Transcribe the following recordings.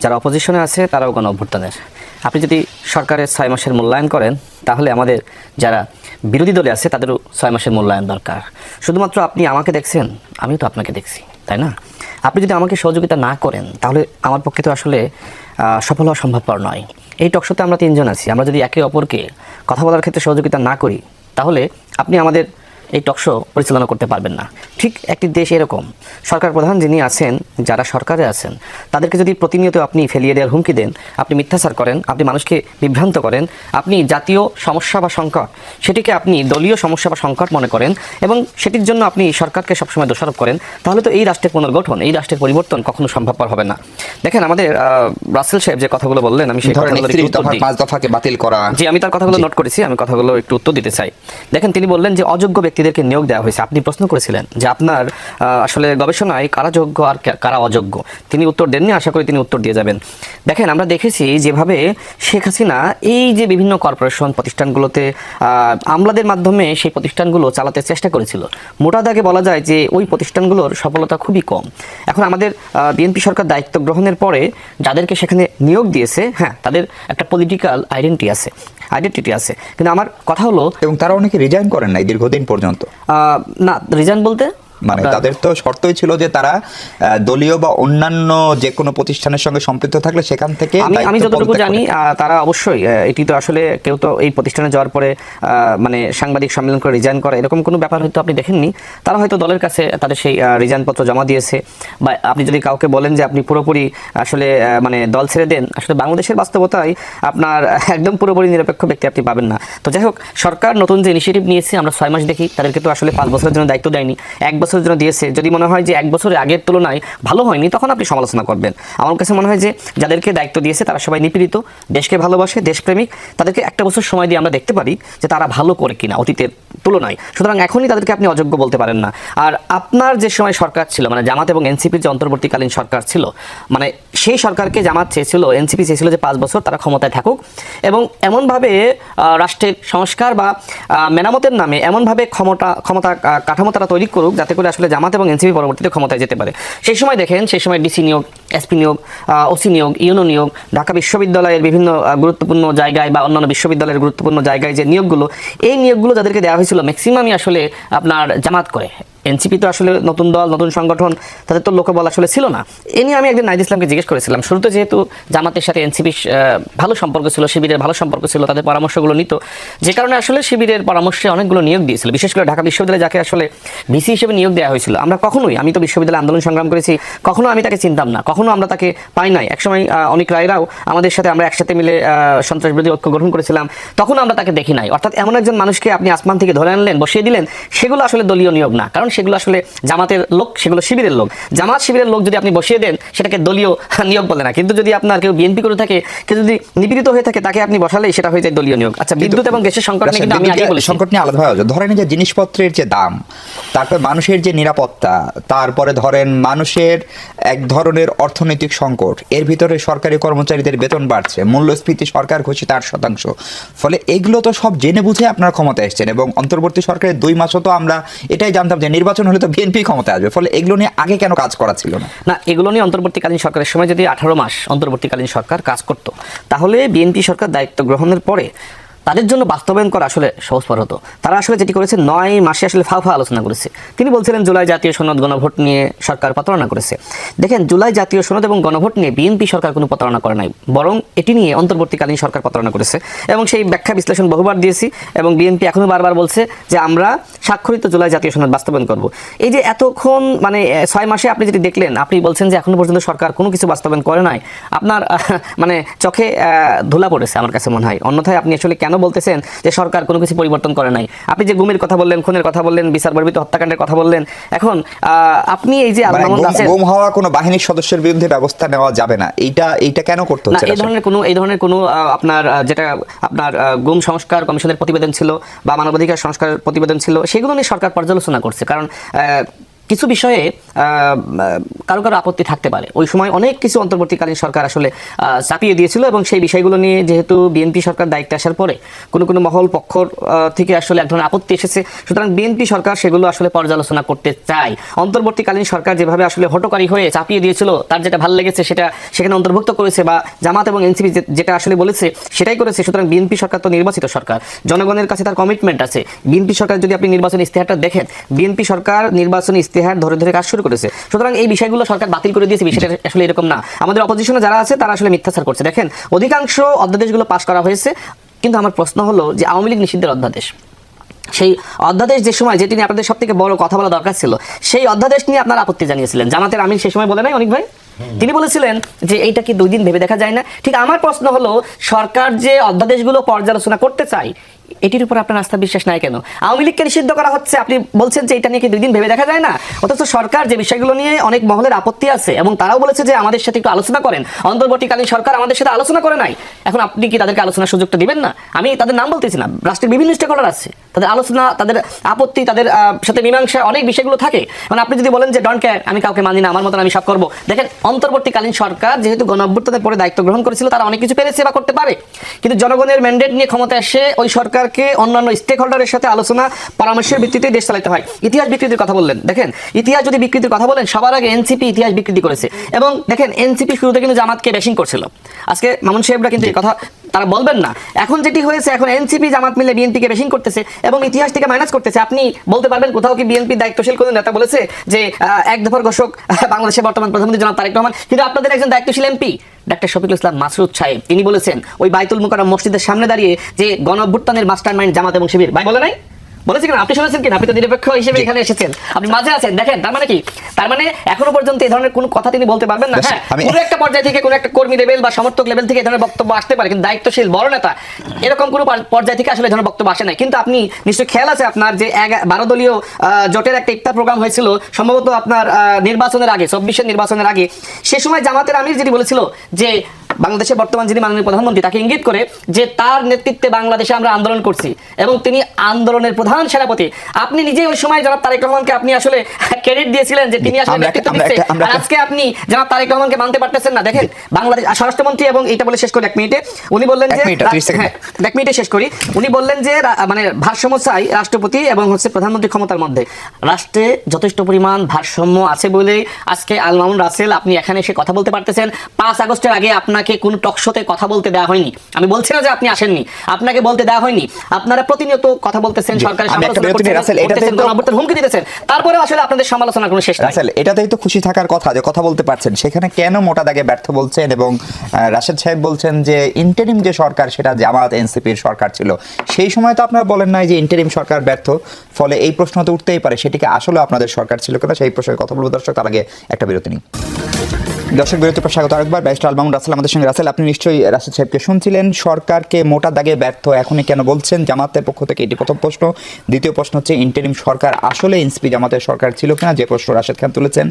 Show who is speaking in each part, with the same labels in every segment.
Speaker 1: যারা অপোজিশনে আছে তারাও গণ অভ্যুত্থানের। আপনি যদি সরকারের 6 মাসের মূল্যায়ন করেন তাহলে আমাদের যারা বিরোধী দলে আছে তাদেরও 6 মাসের মূল্যায়ন দরকার। শুধুমাত্র আপনি আমাকে দেখছেন, আমিও তো আপনাকে দেখছি, তাই না? আপনি যদি আমাকে সহযোগিতা না করেন তাহলে আমার পক্ষে তো আসলে সফল হওয়া সম্ভবপর নয়। এই টকশোতে আমরা 3 জন আছি, আমরা যদি একে অপরকে কথা বলার ক্ষেত্রে সহযোগিতা না করি তাহলে আপনি আমাদের এই টকশো পরিচালনা করতে পারবেন না। ঠিক একটি দেশ এরকম, সরকার প্রধান যিনি আছেন, যারা সরকারে আছেন, তাদেরকে যদি প্রতিনিয়ত আপনি ফেলিয়ে দেওয়ার হুমকি দেন, আপনি মিথ্যাচার করেন, আপনি মানুষকে বিভ্রান্ত করেন, আপনি জাতীয় সমস্যা বা সংকট সেটিকে আপনি দলীয় সমস্যা বা সংকট মনে করেন এবং সেটির জন্য আপনি সরকারকে সবসময় দোষারোপ করেন, তাহলে তো এই রাষ্ট্রের পুনর্গঠন, এই রাষ্ট্রের পরিবর্তন কখনো সম্ভবপর হবে না। দেখেন আমাদের রাসেল সাহেব যে কথাগুলো বললেন, আমি সেই কথাগুলো
Speaker 2: 5 দফাকে বাতিল করা,
Speaker 1: জি আমি তার কথাগুলো নোট করেছি, আমি কথাগুলো একটু উত্তর দিতে চাই। দেখেন তিনি বললেন যে অযোগ্য ব্যক্তিদেরকে নিয়োগ দেওয়া হয়েছে। আপনি প্রশ্ন করেছিলেন যে আপনার আসলে গবেষণায় কারা যোগ্য আর কারা অযোগ্য, তিনি উত্তর দেননি, আশা করি তিনি উত্তর দিয়ে যাবেন। দেখেন আমরা দেখেছি যেভাবে শেখ হাসিনা এই যে বিভিন্ন কর্পোরেশন প্রতিষ্ঠানগুলোতে আমলাদের মাধ্যমে সেই প্রতিষ্ঠানগুলো চালাতে চেষ্টা করেছিল, মোটা দাগে বলা যায় যে ওই প্রতিষ্ঠানগুলোর সফলতা খুবই কম। এখন আমাদের বিএনপি সরকার দায়িত্ব গ্রহণের পরে যাদেরকে সেখানে নিয়োগ দিয়েছে, হ্যাঁ তাদের একটা পলিটিক্যাল আইডেন্টিটি আছে, কিন্তু আমার কথা হলো,
Speaker 2: এবং তারা অনেকে রিজাইন করেন নাই দীর্ঘদিন পর্যন্ত।
Speaker 1: না রিজাইন বলতে
Speaker 2: মানে তাদের তো শর্তই ছিল যে তারা দলীয় বা অন্যান্য যে কোনো প্রতিষ্ঠানের সঙ্গে সম্পৃক্ত থাকলে সেখান থেকে,
Speaker 1: আমি যতটুকু জানি তারা অবশ্যই, এটি তো আসলে কেউ তো এই প্রতিষ্ঠানে যাওয়ার পরে মানে সাংবাদিক সম্মেলন করে রিজাইন করা এরকম কোনো ব্যাপার হয়তো আপনি দেখেননি। তারা হয়তো দলের কাছে তাদের সেই রিজাইন পত্র জমা দিয়েছে। বা আপনি যদি কাউকে বলেন যে আপনি পুরোপুরি আসলে মানে দল ছেড়ে দেন, আসলে বাংলাদেশের বাস্তবতায় আপনার একদম পুরোপুরি নিরপেক্ষ ব্যক্তি আপনি পাবেন না। তো যাই হোক, সরকার নতুন যে ইনিশিয়েটিভ নিয়েছে, আমরা 6 মাস দেখি, তাদেরকে তো আসলে 5 বছরের জন্য দায়িত্ব দেয়নি, 1 বছরের জন্য দিয়েছে। যদি মনে হয় যে 1 বছরের আগের তুলনায় ভালো হয়নি, তখন আপনি সমালোচনা করবেন। আমার কাছে মনে হয় যে যাদেরকে দায়িত্ব দিয়েছে তারা সবাই নিপীড়িত, দেশকে ভালোবাসে, দেশপ্রেমিক, তাদেরকে 1 বছর সময় দিয়ে আমরা দেখতে পারি যে তারা ভালো করে কিনা অতীতের তুলনায়। সুতরাং এখনই তাদেরকে আপনি অযোগ্য বলতে পারেন না। আর আপনার যে সময় সরকার ছিল, মানে জামাত এবং এনসিপির যে অন্তর্বর্তীকালীন সরকার ছিল, মানে সেই সরকারকে জামাত চেয়েছিল, এনসিপি চেয়েছিল যে 5 বছর তারা ক্ষমতায় থাকুক এবং এমনভাবে রাষ্ট্রের সংস্কার বা মেরামতের নামে এমনভাবে ক্ষমতা কাঠামো তারা তৈরি করুক যাতে করে আসলে জামাত এবং এনসিপি পরবর্তীতে ক্ষমতায় যেতে পারে। সেই সময় দেখেন, সেই সময় ডিসি নিয়োগ, এসপি নিয়োগ, ওসি নিয়োগ, ইউনো নিয়োগ, ঢাকা বিশ্ববিদ্যালয়ের বিভিন্ন গুরুত্বপূর্ণ জায়গায় বা অন্যান্য বিশ্ববিদ্যালয়ের গুরুত্বপূর্ণ জায়গায় যে নিয়োগগুলো, এই নিয়োগগুলো যাদেরকে দেওয়া হয়েছিল ম্যাক্সিমামই আসলে আপনার জামাত করে। এনসিপি তো আসলে নতুন দল, নতুন সংগঠন, তাদের তো লোকবল আসলে ছিল না। এ নিয়ে আমি একদিন নাহিদ ইসলামকে জিজ্ঞেস করেছিলাম। শুরুতে যেহেতু জামাতের সাথে এনসিপির ভালো সম্পর্ক ছিল, শিবিরের ভালো সম্পর্ক ছিল, তাদের পরামর্শগুলো নিত, যে কারণে আসলে শিবিরের পরামর্শে অনেকগুলো নিয়োগ দিয়েছিল, বিশেষ করে ঢাকা বিশ্ববিদ্যালয়ে যাকে আসলে ভিসি হিসেবে নিয়োগ দেওয়া হয়েছিল। আমরা কখনোই, আমি তো বিশ্ববিদ্যালয়ে আন্দোলন সংগ্রাম করেছি, কখনো আমি তাকে চিনতাম না, কখনো আমরা তাকে পাই নাই। একসময় অনেক রায়রাও আমাদের সাথে, আমরা একসাথে মিলে সন্ত্রাস বিরোধী ঐক্য গঠন করেছিলাম, তখন আমরা তাকে দেখি নাই। অর্থাৎ এমন একজন মানুষকে আপনি আসমান থেকে ধরে আনলেন, বসিয়ে দিলেন, সেগুলো আসলে দলীয় নিয়োগ না, কারণ সেগুলো আসলে জামাতের লোক, সেগুলো শিবিরের লোক। জামাত শিবিরের লোক যদি আপনি বসিয়ে দেন, সেটাকে দলীয় নিয়োগ বলে না। কিন্তু যদি আপনার কেউ বিএনপি করে থাকে, কেউ যদি নিপীড়িত হয়ে থাকে, তাকে আপনি বসালেই সেটা হয়ে যায় দলীয় নিয়োগ। আচ্ছা, বিদ্যুৎ এবং গ্যাসের সংকট নিয়ে কিন্তু আমি আগে বলেছি,
Speaker 2: সংকট নিয়ে আলাদা হয়। ধরেন যে জিনিসপত্রের যে দাম, তারপর মানুষের যে নিরাপত্তা, তারপরে ধরেন মানুষের এক ধরনের অর্থনৈতিক সংকট, এর ভিতরে সরকারি কর্মচারীদের বেতন বাড়ছে, মূল্যস্ফীতি সরকার ঘোষিত 8%। ফলে এগুলো তো সব জেনে বুঝে আপনার ক্ষমতা এসছেন, এবং অন্তর্বর্তী সরকারের 2 মাসও তো আমরা এটাই জানতাম যে নির্বাচন হলে তো বিএনপি ক্ষমতায় আসবে। ফলে এগুলো নিয়ে আগে কেন কাজ করা ছিল না?
Speaker 1: না, এগুলো নিয়ে অন্তর্বর্তীকালীন সরকারের সময় যদি 18 মাস অন্তর্বর্তীকালীন সরকার কাজ করত, তাহলে বিএনপি সরকার দায়িত্ব গ্রহণের পরে তাদের জন্য বাস্তবায়ন করা আসলে সহজতর হতো। তারা আসলে যেটি করেছে, 9 মাসে আসলে ফাওফা আলোচনা করেছে। তিনি বলছিলেন জুলাই জাতীয় সনদ, গণভোট নিয়ে সরকার প্রতারণা করেছে। দেখেন, জুলাই জাতীয় সনদ এবং গণভোট নিয়ে বিএনপি সরকার কোনো প্রতারণা করে নাই, বরং এটি নিয়ে অন্তর্বর্তীকালীন সরকার প্রতারণা করেছে এবং সেই ব্যাখ্যা বিশ্লেষণ বহুবার দিয়েছি। এবং বিএনপি এখনো বারবার বলছে যে আমরা স্বাক্ষরিত জুলাই জাতীয় সনদ বাস্তবায়ন করব। এই যে এতক্ষণ মানে 6 মাসে আপনি যেটি দেখলেন, আপনি বলছেন যে এখনো পর্যন্ত সরকার কোনো কিছু বাস্তবায়ন করে নাই, আপনার মানে চোখে ধুলা পড়েছে আমার কাছে মনে হয়। অন্যথায় আপনি আসলে কেন বলতেছেন যে সরকার কোনো কিছু পরিবর্তন করে নাই? আপনি যে গুমের কথা বললেন, খুনের কথা বললেন, বিচার বর্বিত হত্যাকাণ্ডের কথা বললেন, এখন আপনি এই যে
Speaker 2: গুম হওয়া কোনো বাহিনীর সদস্যের বিরুদ্ধে ব্যবস্থা নেওয়া যাবে না, এইটা কেন করতে হচ্ছে?
Speaker 1: এই ধরনের কোনো আপনার যেটা আপনার গুম সংস্কার কমিশনের প্রতিবেদন ছিল বা মানবাধিকার সংস্কার প্রতিবেদন ছিল, সেগুলো নিয়ে সরকার পর্যালোচনা করছে। কারণ কিছু বিষয়ে কারো কারো আপত্তি থাকতে পারে। ওই সময় অনেক কিছু অন্তর্বর্তীকালীন সরকার আসলে চাপিয়ে দিয়েছিল, এবং সেই বিষয়গুলো নিয়ে যেহেতু বিএনপি সরকার দায়িত্বে আসার পরে কোনো মহল পক্ষ থেকে আসলে এক ধরনের আপত্তি এসেছে, সুতরাং বিএনপি সরকার সেগুলো আসলে পর্যালোচনা করতে চায়। অন্তর্বর্তীকালীন সরকার যেভাবে আসলে হটকারী হয়ে চাপিয়ে দিয়েছিল, তার যেটা ভালো লেগেছে সেটা সেখানে অন্তর্ভুক্ত করেছে, বা জামাত এবং এনসিপি যেটা আসলে বলেছে সেটাই করেছে। সুতরাং বিএনপি সরকার তো নির্বাচিত সরকার, জনগণের কাছে তার কমিটমেন্ট আছে। বিএনপি সরকার যদি আপনি নির্বাচনী ইস্তেহারটা দেখেন, বিএনপি সরকার নির্বাচনী ইস্তেহার ধরে ধরে কাজ শুরু করেছে। সুতরাং এই বিষয়গুলো সরকার বাতিল করে দিয়েছে, বিষয়টা আসলে এরকম না। আমাদের অপোজিশনে যারা আছে তারা আসলে মিথ্যাচার করছে। দেখেন, অধিকাংশ অধ্যাদেশগুলো পাশ করা হয়েছে, কিন্তু আমার প্রশ্ন হলো যে আওয়ামী লীগ নিষিদ্ধের অধ্যাদেশ, সেই অধ্যাদেশ যে সময় যেটি নিয়ে আপনাদের সব থেকে বড় কথা বলা দরকার ছিল, সেই অধ্যাদেশ নিয়ে আপনারা আপত্তি জানিয়েছিলেন। জামাতের আমির সেই সময় বলে নাই অনেক ভাই, তিনি বলেছিলেন যে এইটা কি 2 দিন ভেবে দেখা যায় না? ঠিক আমার প্রশ্ন হলো, সরকার যে অধ্যাদেশগুলো পর্যালোচনা করতে চায়, এটির উপর আপনার আস্থা বিশ্বাস নাই কেন? আওয়ামী লীগকে নিষিদ্ধ করা হচ্ছে, আপনি বলছেন যে এটা নিয়ে কি 2 দিন ভেবে দেখা যায় না? অথচ সরকার যে বিষয়গুলো নিয়ে অনেক মহলের আপত্তি আছে, এবং তারাও বলেছে যে আমাদের সাথে একটু আলোচনা করেন, অন্তর্বর্তীকালীন সরকার আমাদের সাথে আলোচনা করে নাই। এখন আপনি কি তাদেরকে আলোচনার সুযোগটা দিবেন না? আমি তাদের নাম বলতেছি না, রাষ্ট্রের বিভিন্ন স্টেক হোল্ডার আছে, তাদের আলোচনা, তাদের আপত্তি, তাদের সাথে মীমাংসা অনেক বিষয়গুলো থাকে। মানে আপনি যদি বলেন যে ডোন্ট কেয়ার, আমি কাউকে মানি না, আমার মতন আমি সব করবো। দেখেন, অন্তর্বর্তীকালীন সরকার যেহেতু গণঅভ্যুত্থানের পরে দায়িত্ব গ্রহণ করেছিল, তারা অনেক কিছু পেরেছে বা করতে পারে, কিন্তু জনগণের ম্যান্ডেট নিয়ে ক্ষমতা এসে ওই সরকারকে অন্যান্য স্টেক হোল্ডারের সাথে আলোচনা পরামর্শের ভিত্তিতে দেশ চালাতে হয়। ইতিহাস বিকৃতির কথা বললেন, দেখেন ইতিহাস যদি বিকৃতির কথা বলেন, সবার আগে এনসিপি ইতিহাস বিকৃতি করেছে। এবং দেখেন, এনসিপি শুরুতে কিন্তু জামাতকে ব্যাশিং করছিল, আজকে মামুন সাহেবরা কিন্তু এই কথা তারা বলবেন না। এখন যেটি হয়েছে, এখন এনসিপি জামাত মিলে বিএনপিকে ব্যাশিং করতেছে এবং ইতিহাস থেকে মাইনাস করতেছে। আপনি বলতে পারবেন কোথাও কি বিএনপি দায়িত্বশীল কোনো নেতা বলেছে যে এক দফার ঘোষক বাংলাদেশের বর্তমান প্রধানমন্ত্রী জনাব তারেক রহমান? কিন্তু আপনাদের একজন দায়িত্বশীল এমপি ডাক্তার শফিকুল ইসলাম মাসুদ সাহেব, তিনি বলেছেন ওই বাইতুল মুকাররম মসজিদের সামনে দাঁড়িয়ে যে গণঅভ্যুত্থানের মাস্টারমাইন্ড জামাত এবং শিবির। ভাই বলে নাই? বলেছে কিনা? আপনি শুনেছেন কিনা? আপনি তো নিরপেক্ষ হিসেবে এখানে এসেছেন, আপনি মাঝে আছেন। দেখেন, তার মানে কি? তার মানে এখনো পর্যন্ত এই ধরনের কোনো কথা তিনি বলতে পারবেন না। হ্যাঁ, কোনো একটা পর্যায় থেকে, কোনো একটা কর্মী লেভেল বা সমর্থক লেভেল থেকে এই ধরনের বক্তব্য আসতে পারে, কিন্তু দায়িত্বশীল বড় নেতা এরকম কোনো পর্যায় থেকে আসলে এই ধরনের বক্তব্য আসে নাই। কিন্তু আপনি নিশ্চয়ই খেয়াল আছে আপনার যে 12 দলীয় জোটের একটা ইফতার প্রোগ্রাম হয়েছিল সম্ভবত আপনার নির্বাচনের আগে, 24-এর নির্বাচনের আগে। সে সময় জামাতের আমির যেটি বলেছিল যে বাংলাদেশের বর্তমান যিনি মাননীয় প্রধানমন্ত্রী, তাকে ইঙ্গিত করে যে তার নেতৃত্বে বাংলাদেশে আমরা আন্দোলন করছি এবং তিনি আন্দোলনের প্রধান সেনাপতি। আপনি নিজেই ওই সময় জনাব তারেক রহমানকে আপনি আসলে ক্রেডিট দিয়েছিলেন যে তিনি আসলে নেতৃত্ব দিচ্ছে, আর আজকে আপনি জনাব তারেক রহমানকে মানতে পারতেছেন না। দেখেন, বাংলাদেশ স্বরাষ্ট্রমন্ত্রী, এবং এটা বলে শেষ করি 1 মিনিটে, উনি বললেন যে 1 মিনিটে শেষ করি, উনি বললেন যে মানে ভারসাম্য চাই রাষ্ট্রপতি এবং প্রধানমন্ত্রী ক্ষমতার মধ্যে। রাষ্ট্রে যথেষ্ট পরিমাণ ভারসাম্য আছে বলেই আজকে আল মামুন রাসেল আপনি এখানে এসে কথা বলতে পারতেছেন। 5 আগস্টের আগে আপনাকে কোন টকশোতে কথা বলতে দেওয়া হয়নি। আমি বলছি না যে আপনি আসেননি, আপনাকে বলতে দেওয়া হয়নি। আপনারা প্রতিনিয়ত কথা বলতেছেন, সরকারের সমালোচনা করতেছেন, গণঅভ্যুত্থান হুমকি দিতেছেন, তারপরে আসলে আপনাদের সমালোচনার কোনো শেষ নাই।
Speaker 2: রাসেল, এটাতেই তো খুশি থাকার কথা যে কথা বলতে পারছেন, সেখানে কেন মোটা দাগে ব্যর্থ বলছেন? এবং রাশেদ সাহেব বলছেন যে ইন্টারিম যে সরকার সেটা জামাত এনসিপির সরকার ছিল, সেই সময় তো আপনারা বলেন নাই যে ইন্টারিম সরকার ব্যর্থ, ফলে এই প্রশ্ন তো উঠতেই পারে সেটিকে আসলে আপনাদের সরকার ছিল কিনা, সেই প্রসঙ্গে কথা বলবো। দর্শক, তার আগে একটা বিরতি নিই। দর্শক, বিরতির পর স্বাগত আরেকবার। ব্যারিস্টার আল মামুন রাসেল আমাদের সঙ্গে। রাসেল, আপনি নিশ্চয়ই রাশেদ সাহেবকে শুনছিলেন, সরকারকে মোটা দাগে ব্যর্থ এখনই কেন বলছেন জামাতের পক্ষ থেকে? এটি প্রথম প্রশ্ন। দ্বিতীয় প্রশ্ন হচ্ছে, ইন্টারিম সরকার আসলে এনসিপি জামাতের সরকার ছিল কিনা, যে প্রশ্ন রাশেদ খান তুলেছেন।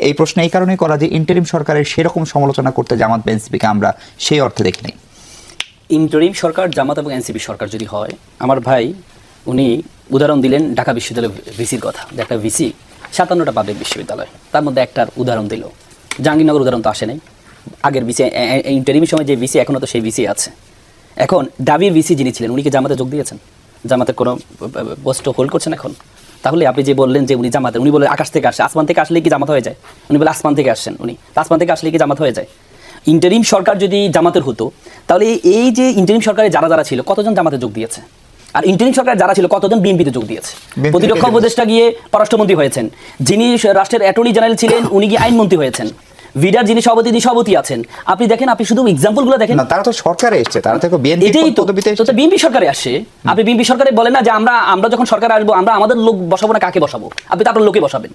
Speaker 2: এই প্রশ্ন এই কারণেই করা যে ইন্টারিম সরকারের সেরকম সমালোচনা করতে জামাত বা এনসিপিকে আমরা সেই অর্থে দেখি নাই।
Speaker 3: ইন্টারিম সরকার জামাত এবং এনসিপি সরকার যদি হয়, আমার ভাই উনি উদাহরণ দিলেন ঢাকা বিশ্ববিদ্যালয় ভিসির কথা। একটা ভিসি 57টা পাবলিক বিশ্ববিদ্যালয়, তার মধ্যে একটার উদাহরণ দিল। জাহাঙ্গীরনগর উদাহরণ তো আসে নাই। আগের ভিসি, ইন্টারিমের সময় যে ভিসি, এখনও তো সেই ভিসি আছে। এখন দাবির ভিসি যিনি ছিলেন, উনি কি জামাতে যোগ দিয়েছেন? জামাতের কোনো পোস্ট হোল্ড করছেন এখন? তাহলে আপনি যে বললেন যে উনি জামাতে, উনি বলে আকাশ থেকে আসে, আসমান থেকে আসলে কি জামাত হয়ে যায়? উনি বলে আসমান থেকে আসছেন, উনি আসমান থেকে আসলে কি জামাত হয়ে যায়? ইন্টারিম সরকার যদি জামাতের হতো, তাহলে এই যে ইন্টারিম সরকারে যারা যারা ছিল, কতজন জামাতে যোগ দিয়েছে? আর ইন্টারিম সরকার যারা ছিল, কতজন বিএনপিতে যোগ দিয়েছে? প্রতিরক্ষা উপদেষ্টা গিয়ে পররাষ্ট্রমন্ত্রী হয়েছেন, যিনি রাষ্ট্রের অ্যাটর্নি জেনারেল ছিলেন উনি গিয়ে আইনমন্ত্রী হয়েছেন, ভিডার যিনি সভাপতি আছেন। আপনি দেখেন, আপনি শুধু এক্সাম্পলগুলো দেখেন।
Speaker 2: তারা তো সরকারে এসেছে, তারা তো
Speaker 3: বিএনপি সরকারে আসে। আপনি বিএনপি সরকারে বলেন না যে আমরা যখন সরকারে আসবো আমরা আমাদের লোক বসাবো না, কাকে বসাবো? আপনি তো আপনার লোকে বসাবেন।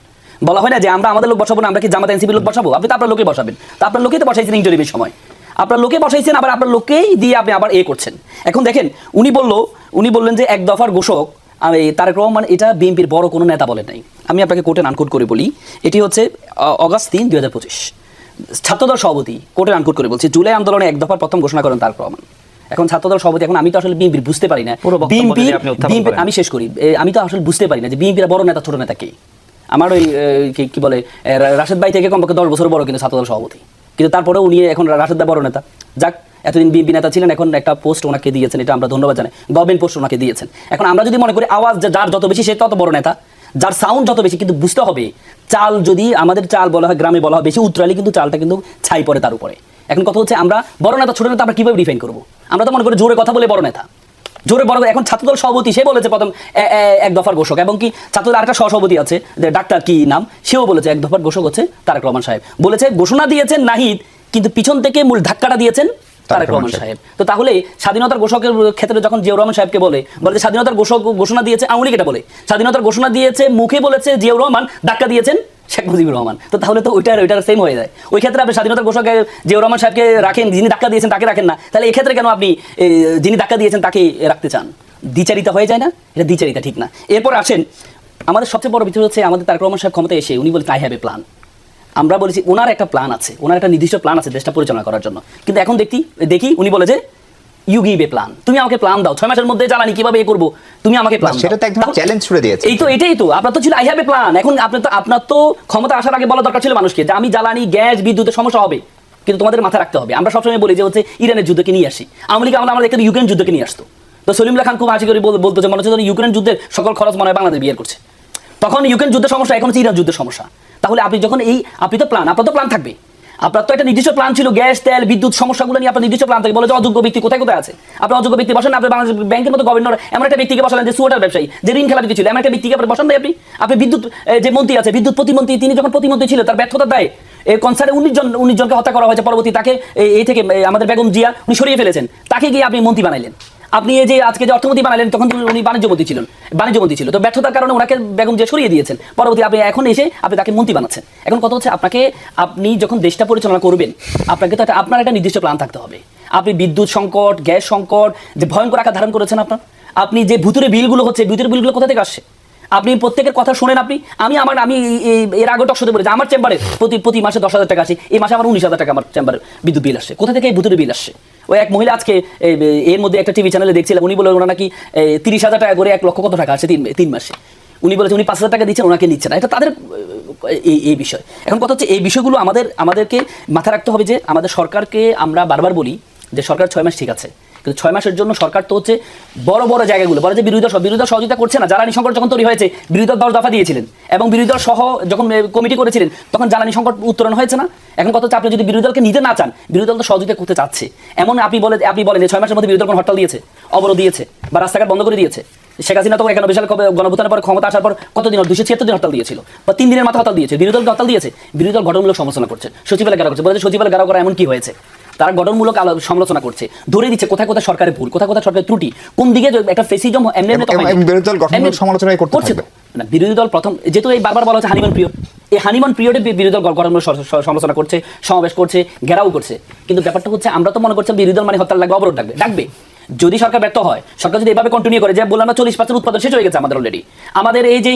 Speaker 3: বলা হয় না যে আমরা আমাদের লোক বসাবো না, আমরা কি জামাত এনসিপির লোক বসাবো? আপনি তো আপনার লোকে বসাবেন। তো আপনার লোকেই তো বসাইছেন ইন্টারিমের সময়, আপনার লোকে বসাইছেন, আবার আপনার লোকেই দিয়ে আপনি আবার করছেন। এখন দেখেন, উনি বললেন যে এক দফার ঘোষক তারেক রহমান, এটা বিএনপির বড় কোনো নেতা বলেন নাই। আমি আপনাকে কোর্টে আনকোট করে বলি, এটি হচ্ছে অগাস্ট 3, 2025, ছাত্রদল সভাপতি কোর্টে আনকোট করে বলছে, জুলাই আন্দোলনে এক দফার প্রথম ঘোষণা করেন তারেক রহমান। এখন ছাত্রদল সভাপতি, এখন আমি তো আসলে বিএনপির বুঝতে পারি না, বিএনপি আমি শেষ করি, আমি তো আসলে বুঝতে পারি না যে বিএনপির বড় নেতা ছোট নেতা কে। আমার ওই কি বলে রাশেদ ভাই থেকে কমপক্ষে 10 বছর বড় কিন্তু ছাত্রদল সভাপতি, কিন্তু তারপরে উনি এখন রাশেদ ভাই বড় নেতা। যাক, এতদিন বিএনপি নেতা ছিলেন, এখন একটা পোস্ট ওনাকে দিয়েছেন, এটা আমরা ধন্যবাদ জানাই, গভর্নমেন্ট পোস্ট ওনাকে দিয়েছেন। এখন আমরা যদি মনে করি আওয়াজ যার যত বেশি সে তত বড় নেতা, যার সাউন্ড যত বেশি, কিন্তু বুঝতে হবে চাল যদি আমাদের চাল বলা হয়, গ্রামে বলা হয় বেশি উতরালি কিন্তু চালটা কিন্তু ছাই পড়ে তার উপরে। এখন কথা হচ্ছে আমরা বড় নেতা ছোট নেতা আমরা কিভাবে ডিফাইন করবো? আমরা তো মনে করি জোরে কথা বলে বড় নেতা, জোরে বড়। এখন ছাত্রদল সভাপতি সে বলেছে প্রথম এক দফার ঘোষক, এবং কি ছাত্রদল আরেকটা সহসভাপতি আছে ডাক্তার কি নাম, সেও বলেছে এক দফার ঘোষক হচ্ছে তারেক রহমান সাহেব। বলেছে ঘোষণা দিয়েছেন নাহিদ, কিন্তু পিছন থেকে মূল ধাক্কাটা দিয়েছেন তারেক রহমান সাহেব। তো তাহলে স্বাধীনতার ঘোষকের ক্ষেত্রে যখন জিয়াউর রহমান সাহেবকে বলে যে স্বাধীনতার ঘোষণা দিয়েছে আওয়ামী লীগ, এটা বলে স্বাধীনতার ঘোষণা দিয়েছে মুখে বলেছে জিয়াউর রহমান, ধাক্কা দিয়েছেন শেখ মুজিবুর রহমান। তো তাহলে তো ওইটার সেম হয়ে যায়। ওই ক্ষেত্রে আপনি স্বাধীনতার ঘোষক জিয়াউর রহমান সাহেবকে রাখেন, যিনি ধাক্কা দিয়েছেন তাকে রাখেন না, তাহলে এই ক্ষেত্রে কেন আপনি যিনি ধাক্কা দিয়েছেন তাকে রাখতে চান? দ্বিচারিতা হয়ে যায় না? এটা দ্বিচারিতা ঠিক না। এরপর আসেন, আমাদের সবচেয়ে বড় বিষয় হচ্ছে আমাদের তারেক রহমান সাহেব ক্ষমতায় এসে উনি বলেন আই হ্যাভ এ প্ল্যান। আমরা বলেছি ওনার একটা প্ল্যান আছে, ওনার একটা নির্দিষ্ট প্ল্যান আছে দেশটা পরিচালনা করার জন্য, কিন্তু এখন দেখি উনি বলে যে ইউ গিভ এ প্ল্যান, তুমি আমাকে প্ল্যান দাও, 6 মাসের মধ্যে জ্বালানি কিভাবে এ করবো, তুমি আমাকে প্ল্যান দাও।
Speaker 2: সেটা তো একদম চ্যালেঞ্জ ছুড়ে দিয়েছে।
Speaker 3: এটাই তো আপনার তো ছিল আই হ্যাভ এ প্ল্যান। এখন আপনার তো ক্ষমতা আসার আগে বলা দরকার ছিল মানুষকে যে আমি জ্বালানি গ্যাস বিদ্যুতের সমস্যা হবে, কিন্তু তোমাদের মাথা রাখতে হবে। আমরা সবসময় বলি যে হচ্ছে ইরানের যুদ্ধকে নিয়ে আসি, আওয়ামী লীগ আমরা দেখতে ইউক্রেন যুদ্ধকে নিয়ে আসতো। তো সলিমুল্লাহ খান খুব হাসি করে বলতো যে মনে হচ্ছে ইউক্রেন যুদ্ধের সকল খরচ মনে হয় বাংলাদেশ বিয়ে করছে। তখন ইউক্রেন যুদ্ধের সমস্যা, এখন হচ্ছে ইরান যুদ্ধের সমস্যা। তাহলে আপনি যখন আপনি তো প্ল্যান, আপনার তো প্ল্যান থাকবে, আপনার তো একটা নির্দিষ্ট প্ল্যান ছিল গ্যাস তেল বিদ্যুৎ সমস্যাগুলো নিয়ে আপনার নির্দিষ্ট প্ল্যান থাকে। বলে যে অযোগ্য ব্যক্তি কোথায় কোথায় আছে, আপনি অযোগ্য ব্যক্তি বসেন, আপনি বাংলাদেশ ব্যাংকের মতো গভর্নর এমন একটা ব্যক্তিকে বসালেন যে সুয়াটার ব্যবসায়ী, যে ঋণ খেলাপি ছিল, এমন একটা ব্যক্তিকে আপনি বসান নাই। আপনি বিদ্যুৎ যে মন্ত্রী আছে, বিদ্যুৎ প্রতিমন্ত্রী, তিনি যখন প্রতিমন্ত্রী ছিল তার ব্যর্থতার দায় এই কনসার্টে 19 জনকে হত্যা করা হয়েছে, পরবর্তী তাকে এই থেকে আমাদের বেগম জিয়া উনি সরিয়ে ফেলেছেন, তাকে গিয়ে আপনি মন্ত্রী বানাইলেন। আপনি এই যে আজকে যে অর্থমন্ত্রী বানালেন, তখন উনি বাণিজ্য মন্ত্রী ছিল, তো ব্যর্থতার কারণে ওনাকে বেগম জিয়া সরিয়ে দিয়েছেন, পরবর্তী আপনি এখন এসে আপনি তাকে মন্ত্রী বানাচ্ছেন। এখন কথা হচ্ছে আপনি যখন দেশটা পরিচালনা করবেন, আপনাকে তো আপনার একটা নির্দিষ্ট প্ল্যান থাকতে হবে। আপনি বিদ্যুৎ সংকট, গ্যাস সংকট যে ভয়ঙ্কর আকার ধারণ করেছেন, আপনি যে ভুতুরে বিলগুলো হচ্ছে, ভুতুরে বিলগুলো কোথা থেকে আসছে? আপনি প্রত্যেকের কথা শোনেন। আমি এর আগে টকশোতে বলেছি আমার চেম্বারে প্রতি মাসে 10,000 টাকা আসে, এই মাসে আমার 19,000 টাকা আমার চেম্বারে বিদ্যুৎ বিল আসছে। কোথা থেকে এই ভুতুরে বিল আসছে? ওই এক মহিলা আজকে এর মধ্যে একটা টিভি চ্যানেলে দেখছিলাম, উনি বলে ওনার নাকি 30,000 টাকা করে 1 লক্ষ কত টাকা আসে 3 মাসে। উনি বলেছে উনি 5,000 টাকা দিচ্ছেন, ওনাকে নিচ্ছে না। এটা তাদের এই বিষয়। এখন কথা হচ্ছে এই বিষয়গুলো আমাদেরকে মাথায় রাখতে হবে যে আমাদের সরকারকে আমরা বারবার বলি যে সরকার 6 মাস ঠিক আছে, কিন্তু 6 মাসের জন্য সরকার তো হচ্ছে বড় বড় জায়গাগুলো বলে যে বিরোধী দল সহযোগিতা করছে না। জ্বালানি সংকট যখন তৈরি হয়েছে বিরোধী দল 10 দফা দিয়েছিলেন, এবং বিরোধী দল সহ যখন কমিটি করেছিলেন তখন জ্বালানি সংকট উত্তরণ হয়েছে না। এখন কথা হচ্ছে আপনি যদি বিরোধী দলকে নিতে না চান, বিরোধী দল তো সহযোগিতা করতে চাচ্ছে, এমন আপনি বলেন যে 6 মাসের মধ্যে বিরোধী দল কোনো হরতাল দিয়েছে, অবরোধ দিয়েছে, বা রাস্তাঘাট বন্ধ করে দিয়েছে? শেখ হাসিনা তো 91 সালে গণভোটানের পর ক্ষমতা আসার পর কতদিন 276 দিন হরতাল দিয়েছিল, বা 3 দিনের মাথা হরতাল দিয়েছে। বিরোধী দল হরতাল দিয়েছে, বিরোধী দল গঠনমূলক সমালোচনা করছে, সচিবালয় ঘেরাও করছে, বলে সচিবালয় ঘেরাও করা এমন কি হয়েছে? তারা গঠনমূলক সমালোচনা করছে, ধরে দিচ্ছে কোথায় কোথায় সরকারের ভুল, কোথায় কোথায় সরকারের ত্রুটি, কোন দিকে একটা ফেসিজম
Speaker 2: বিরোধী দল গঠনমূলক সমালোচনা করছে
Speaker 3: না। বিরোধী দল প্রথম যেহেতু এই বারবার বলা হচ্ছে হানিমুন পিরিয়ড, এই হানিমুন পিরিয়ডে বিরোধী দল গঠনমূলক সমালোচনা করছে, সমাবেশ করছে, ঘেরাও করছে। কিন্তু ব্যাপারটা হচ্ছে আমরা তো মনে করছি বিরোধী দল মানে হরতাল লাগবে, অবরোধ ডাকবে। যদি সরকার ব্যর্থ হয়, সরকার যদি এভাবে কন্টিনিউ করে, যে বললাম না 40% উৎপাদন শেষ হয়ে গেছে আমাদের অলরেডি, আমাদের এই যে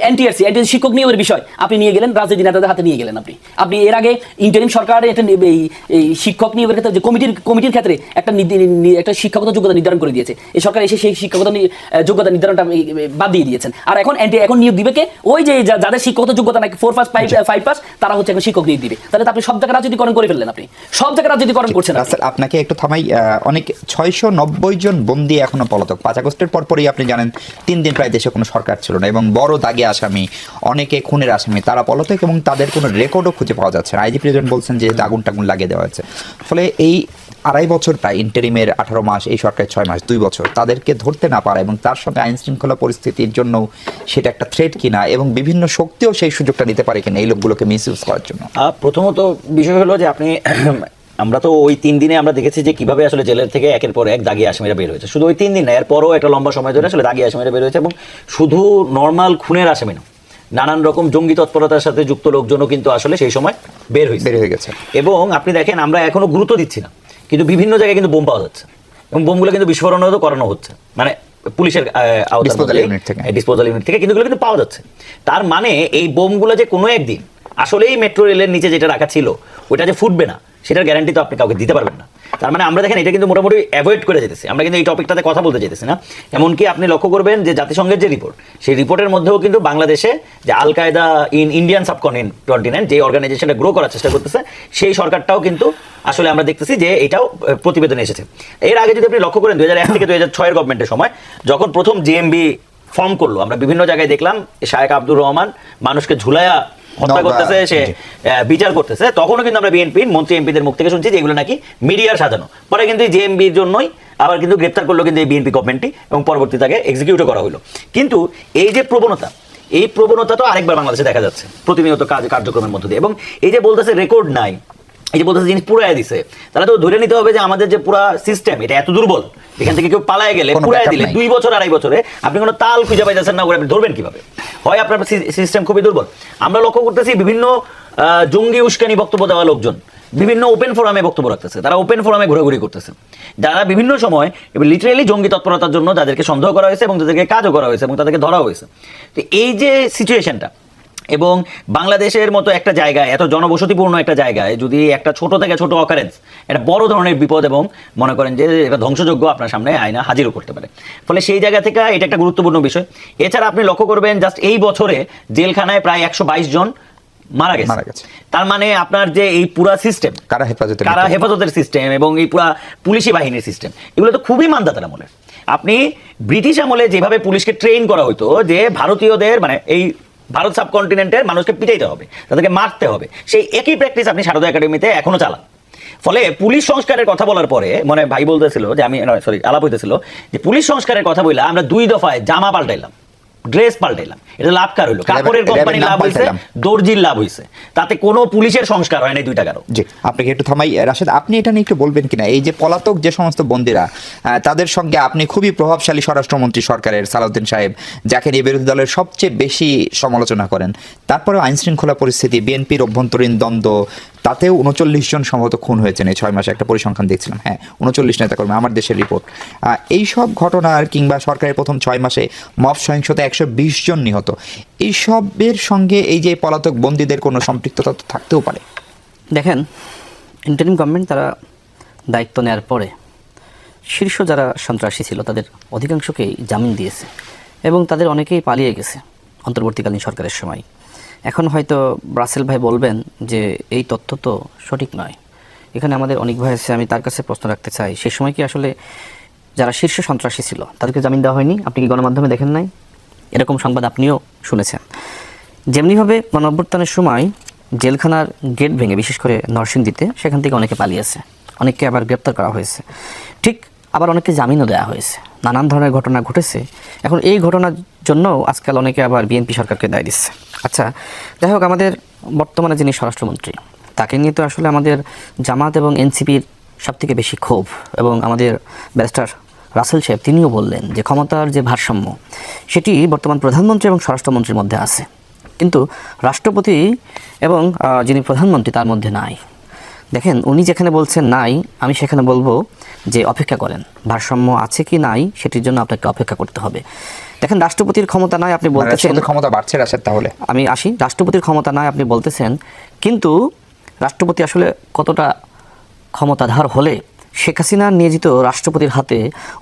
Speaker 3: এনটিআরসি শিক্ষক নিয়োগের বিষয় আপনি নিয়ে গেলেন রাজনীতি নেতাদের হাতে নিয়ে গেলেন। আপনি এর আগে ইন্টারিম সরকার এই শিক্ষক নিয়োগের ক্ষেত্রে যে কমিটির ক্ষেত্রে একটা শিক্ষকতা যোগ্যতা নির্ধারণ করে দিয়েছে, এই সরকার এসে সেই শিক্ষকতা যোগ্যতা নির্ধারণটা বাদ দিয়ে দিয়েছেন। আর এখন নিয়োগ দিবে কে? ওই যে যাদের শিক্ষকতা যোগ্যতা নাকি 4 পাস 5 পাস, তারা হচ্ছে এখন শিক্ষক নিয়োগ দিবে। তাহলে আপনি সব জায়গায় রাজনীতিকরণ করে ফেললেন, আপনি সব জায়গায় রাজনীতিকরণ করছেন।
Speaker 2: আপনাকে একটু থামাই, অনেক 690 জন বন্দী এখনো পলাতক। 5 আগস্টের পরপরই আপনি জানেন 3 দিন প্রায় দেশে কোনো সরকার ছিল না, এবং বড় দাগে আসামি, অনেকে খুনের আসামি, তারা পলাতক, এবং তাদের কোনো রেকর্ডও খুঁজে পাওয়া যাচ্ছে না। আইজি প্রেসিডেন্ট বলছেন যে আগুন টাগুন লাগিয়ে দেওয়া হয়েছে। ফলে এই 2.5 বছর প্রায় ইন্টারিমের 18 মাস, এই সরকারের 6 মাস, 2 বছর তাদেরকে ধরতে না পারা, এবং তার সঙ্গে আইন শৃঙ্খলা পরিস্থিতির জন্য সেটা একটা থ্রেট কিনা, এবং বিভিন্ন শক্তিও সেই সুযোগটা নিতে পারে কিনা এই লোকগুলোকে মিসইউজ করার জন্য।
Speaker 4: প্রথমত বিষয় হলো যে আমরা তো ওই 3 দিনে আমরা দেখেছি যে কিভাবে আসলে জেলের থেকে একের পর এক দাগি আসামিরা বের হয়েছে। শুধু ওই 3 দিন না, এরপরও একটা লম্বা সময় ধরে আসলে দাগি আসামিরা বের হয়েছে, এবং শুধু নর্মাল খুনের আসামি না, নানান রকম জঙ্গি তৎপরতার সাথে যুক্ত লোকজনও কিন্তু আসলে সেই সময় বের হয়ে গেছে। এবং আপনি দেখেন আমরা এখনো গুরুত্ব দিচ্ছি না, কিন্তু বিভিন্ন জায়গায় কিন্তু বোম পাওয়া যাচ্ছে, এবং বোমগুলো কিন্তু বিস্ফোরণও করানো হচ্ছে, মানে পুলিশের ডিসপোজাল ইউনিট থেকে কিন্তু এগুলো কিন্তু পাওয়া যাচ্ছে। তার মানে এই বোমগুলো যে কোনো একদিন আসলেই মেট্রো রেলের নিচে যেটা রাখা ছিল ওইটা যে ফুটবে না সেটার গ্যারান্টি তো আপনি কাউকে দিতে পারবেন না। তার মানে আমরা দেখেন এটা কিন্তু মোটামুটি অ্যাভয়েড করে যেতেছি, আমরা কিন্তু এই টপিকটাতে কথা বলতে যেতেছি না। এমনকি আপনি লক্ষ্য করবেন যে জাতিসংঘের যে রিপোর্ট, সেই রিপোর্টের মধ্যেও কিন্তু বাংলাদেশে যে আল কায়দা ইন ইন্ডিয়ান সাবকন্টিনেন্ট যে অর্গানাইজেশনটা গ্রো করার চেষ্টা করতেছে, সেই সরকারটাও কিন্তু আসলে আমরা দেখতেছি যে এটাও প্রতিবেদনে এসেছে। এর আগে যদি আপনি লক্ষ্য করেন 2001 থেকে 2006 গভর্নমেন্টের সময় যখন প্রথম জেএমবি ফর্ম করলো, আমরা বিভিন্ন জায়গায় দেখলাম শায়েখ আব্দুর রহমান মানুষকে ঝুলাইয়া হত্যা করতেছে, সে বিচার করতেছে, তখনও কিন্তু আমরা বিএনপি মন্ত্রী এমপিদের মুখ থেকে শুনছি যে এগুলো নাকি মিডিয়ার সাজানো। পরে কিন্তু জেএমবির জন্যই আবার কিন্তু গ্রেপ্তার করলো কিন্তু এই বিএনপি গভর্নমেন্টই, এবং পরবর্তী তাকে এক্সিকিউটও করা হলো। কিন্তু এই যে প্রবণতা, এই প্রবণতা তো আরেকবার বাংলাদেশে দেখা যাচ্ছে প্রতিনিয়ত কার্যক্রমের মধ্য দিয়ে। এবং এই যে বলতেছে রেকর্ড নাই, এই যে বলতেছে জিনিস পুরাই দিছে, তাহলে তো ধরে নিতে হবে যে আমাদের যে পুরা সিস্টেম এটা এত দুর্বল, এখান থেকে কেউ পালায় গেলে পুরাই দিলে 2 বছর 2.5 বছরে আপনি কোনো তাল খুঁজে পাইতেছেন না, ওরা আপনি ধরবেন কিভাবে? হয় আপনার সিস্টেম খুবই দুর্বল। আমরা লক্ষ্য করতেছি বিভিন্ন জঙ্গি উস্কানি বক্তব্য দেওয়া লোকজন বিভিন্ন ওপেন ফোরামে বক্তব্য রাখতেছে, তারা ওপেন ফোরামে ঘোরাঘুরি করতেছে, যারা বিভিন্ন সময় লিটারেলি জঙ্গি তৎপরতার জন্য যাদেরকে সন্দেহ করা হয়েছে এবং যাদেরকে কাজও করা হয়েছে এবং তাদেরকে ধরা হয়েছে। তো এই যে সিচুয়েশনটা, এবং বাংলাদেশের মতো একটা জায়গায়, এত জনবসতিপূর্ণ একটা জায়গায় যদি একটা ছোট থেকে ছোট অকারেন্স একটা বড় ধরনের বিপদ এবং মনে করেন যে এটা ধ্বংসযোগ্য আপনার সামনে আয়না হাজিরও করতে পারে, ফলে সেই জায়গা থেকে এটা একটা গুরুত্বপূর্ণ বিষয়। এছাড়া আপনি লক্ষ্য করবেন জাস্ট এই বছরে জেলখানায় প্রায় 122 জন মারা গেছে। তার মানে আপনার যে এই পুরা সিস্টেম, কারা হেফাজতের সিস্টেম এবং এই পুরা পুলিশি বাহিনীর সিস্টেম, এগুলো তো খুবই মানদাতার আমলের। আপনি ব্রিটিশ আমলে যেভাবে পুলিশকে ট্রেন করা হতো যে ভারতীয়দের মানে এই ভারত সাবকন্টিনেন্টের মানুষকে পিটাইতে হবে, তাদেরকে মারতে হবে, সেই একই প্র্যাকটিস আপনি শারদা একাডেমিতে এখনো চালান। ফলে পুলিশ সংস্কারের কথা বলার পরে মানে ভাই বলতেছিল যে আলাপ হইতেছিল যে পুলিশ সংস্কারের কথা বললাম আমরা 2 দফায় জামা পাল্টাইলাম, ড্রেস পাল্টাইলাম, এটা লাভ কার হইলো? কাপড়ের কোম্পানির লাভ হয়েছে, দর্জির লাভ হয়েছে, তাতে কোনো পুলিশের সংস্কার হয় নাই 2 টাকারও।
Speaker 2: জি, আপনাকে একটু থামাই রাশেদ, আপনি এটা নিয়ে একটু বলবেন কিনা, এই যে পলাতক যে সমস্ত বন্দীরা তাদের সঙ্গে আপনি খুবই প্রভাবশালী স্বরাষ্ট্রমন্ত্রী সরকারের সালাউদ্দিন সাহেব, যাকে নিয়ে বিরোধী দলের সবচেয়ে বেশি সমালোচনা করেন, তারপরেও আইন শৃঙ্খলা পরিস্থিতি, বিএনপির অভ্যন্তরীণ দ্বন্দ্ব, তাতেও 39 জন সম্ভবত খুন হয়েছেন এই 6 মাসে, একটা পরিসংখ্যান দেখছিলাম, হ্যাঁ 39 নেতাকর্মী, আমার দেশের রিপোর্ট। এইসব ঘটনার কিংবা সরকারের প্রথম 6 মাসে মব সহিংসতা 120 জন নিহত, এইসবের সঙ্গে এই যে পলাতক বন্দীদের কোনো সম্পৃক্ততা তো থাকতেও পারে।
Speaker 1: দেখেন, ইন্টারিম গভর্নমেন্ট তারা দায়িত্ব নেওয়ার পরে শীর্ষ যারা সন্ত্রাসী ছিল তাদের অধিকাংশকেই জামিন দিয়েছে এবং তাদের অনেকেই পালিয়ে গেছে অন্তর্বর্তীকালীন সরকারের সময়। এখন হয়তো রাসেল ভাই বলবেন যে এই তথ্য তো সঠিক নয়। এখানে আমাদের অনেক ভাই আছে, আমি তার কাছে প্রশ্ন রাখতে চাই, সে সময় কি আসলে যারা শীর্ষ সন্ত্রাসী ছিল তাদেরকে জামিন দেওয়া হয়নি? আপনি কি গণমাধ্যমে দেখেন নাই? এরকম সংবাদ আপনিও শুনেছেন। যেমনিভাবে গণঅভ্যুত্থানের সময় জেলখানার গেট ভেঙে বিশেষ করে নরসিংদীতে সেখান থেকে অনেকে পালিয়েছে, অনেককে আবার গ্রেপ্তার করা হয়েছে, ঠিক আবার অনেককে জামিনও দেওয়া হয়েছে, নানান ধরনের ঘটনা ঘটেছে। এখন এই ঘটনার জন্য আজকাল অনেকে আবার বিএনপি সরকারকে দায় দিচ্ছে। আচ্ছা, যাই হোক, আমাদের বর্তমানে যিনি স্বরাষ্ট্রমন্ত্রী তাকে নিয়ে তো আসলে আমাদের জামাত এবং এনসিপির সবথেকে বেশি ক্ষোভ, এবং আমাদের ব্যারিস্টার রাসেল সাহেব তিনিও বললেন যে ক্ষমতার যে ভারসাম্য সেটি বর্তমান প্রধানমন্ত্রী এবং স্বরাষ্ট্রমন্ত্রীর মধ্যে আছে, কিন্তু রাষ্ট্রপতি এবং যিনি প্রধানমন্ত্রী তার মধ্যে নাই। দেখেন, উনি যেখানে বলছেন নাই, আমি সেখানে বলবো যে অপেক্ষা করেন, ভারসাম্য আছে কি নাই সেটির জন্য আপনাকে অপেক্ষা করতে হবে। দেখেন, রাষ্ট্রপতির ক্ষমতা নাই আপনি বলতেছেন,
Speaker 2: ক্ষমতা বাড়ছে রাশেদ, তাহলে
Speaker 1: আমি আসি, রাষ্ট্রপতির ক্ষমতা নাই আপনি বলতেছেন, কিন্তু রাষ্ট্রপতি আসলে কতটা ক্ষমতাধর হলে শেখ হাসিনা নিয়োজিত রাষ্ট্রপতির হাতে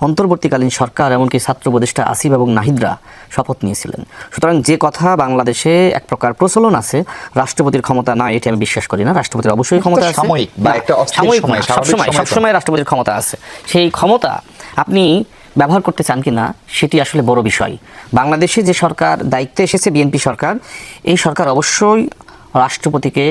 Speaker 1: অন্তর্বর্তীকালীন সরকার এমনকি ছাত্র উপদেষ্টা আসিফ এবং নাহিদরা শপথ নিয়েছিলেন। সুতরাং যে কথা বাংলাদেশে এক প্রকার প্রচলন আছে রাষ্ট্রপতির ক্ষমতা না, এটি আমি বিশ্বাস করি না। রাষ্ট্রপতির অবশ্যই ক্ষমতা আছে, সবসময় রাষ্ট্রপতির ক্ষমতা আছে। সেই ক্ষমতা আপনি ব্যবহার করতে চান কিনা সেটি আসলে বড় বিষয়। বাংলাদেশে যে সরকার দায়িত্বে এসেছে, বিএনপি সরকার, এই সরকার অবশ্যই রাষ্ট্রপতিকে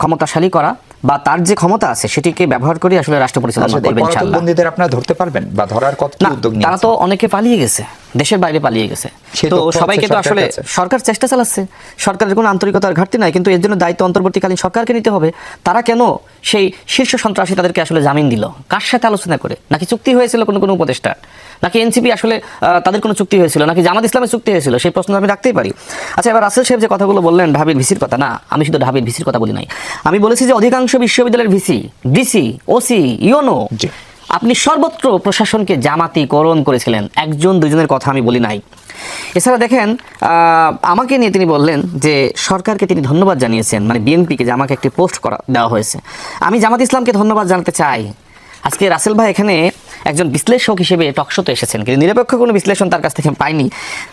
Speaker 1: ক্ষমতাশালী করা বা তার যে ক্ষমতা আছে সেটিকে ব্যবহার করে আসলে রাষ্ট্র পরিচালনা করবেন ইনশাআল্লাহ।
Speaker 2: বন্দীদের আপনারা ধরতে পারবেন বা ধরার কত উদ্যোগ নিয়েছেন?
Speaker 1: তারা তো অনেকে পালিয়ে গেছে, দেশের বাইরে পালিয়ে গেছে, তো সবাইকে তো আসলে সরকার চেষ্টা চালাচ্ছে, সরকারের কোনো আন্তরিকতার ঘাটতি নাই, কিন্তু এর জন্য দায়িত্ব অন্তর্বর্তীকালীন সরকারকে নিতে হবে। তারা কেন সেই শীর্ষ সন্ত্রাসী তাদেরকে আসলে জামিন দিল? কার সাথে আলোচনা করে? নাকি চুক্তি হয়েছিল কোনো উপদেষ্টা? নাকি এনসিপি আসলে তাদের কোনো চুক্তি হয়েছিল? নাকি জামাত ইসলামের চুক্তি হয়েছিল? সেই প্রশ্ন আমি রাখতেই পারি। আচ্ছা, এবার রাসেল সাহেব যে কথাগুলো বললেন ঢাবির ভিসির কথা, না, আমি শুধু ঢাবির ভিসির কথা বলি নাই, আমি বলেছি যে অধিকাংশ বিশ্ববিদ্যালয়ের ভিসি, ডিসি, ওসি, ইউনো, আপনি সর্বত্র প্রশাসনকে জামাতিকরণ করেছিলেন। 1 জন 2 জনের কথা আমি বলি নাই। এছাড়া দেখেন আমাকে নিয়ে তিনি বললেন যে সরকারকে তিনি ধন্যবাদ জানিয়েছেন, মানে বিএনপিকে, যে আমাকে একটি পোস্ট দেওয়া হয়েছে। আমি জামাত ইসলামকে ধন্যবাদ জানাতে চাই। আজকে রাসেল ভাই এখানে একজন বিশ্লেষক হিসেবে টকশোতে এসেছেন, কিন্তু নিরপেক্ষ কোনো বিশ্লেষণ তার কাছ থেকে পাইনি।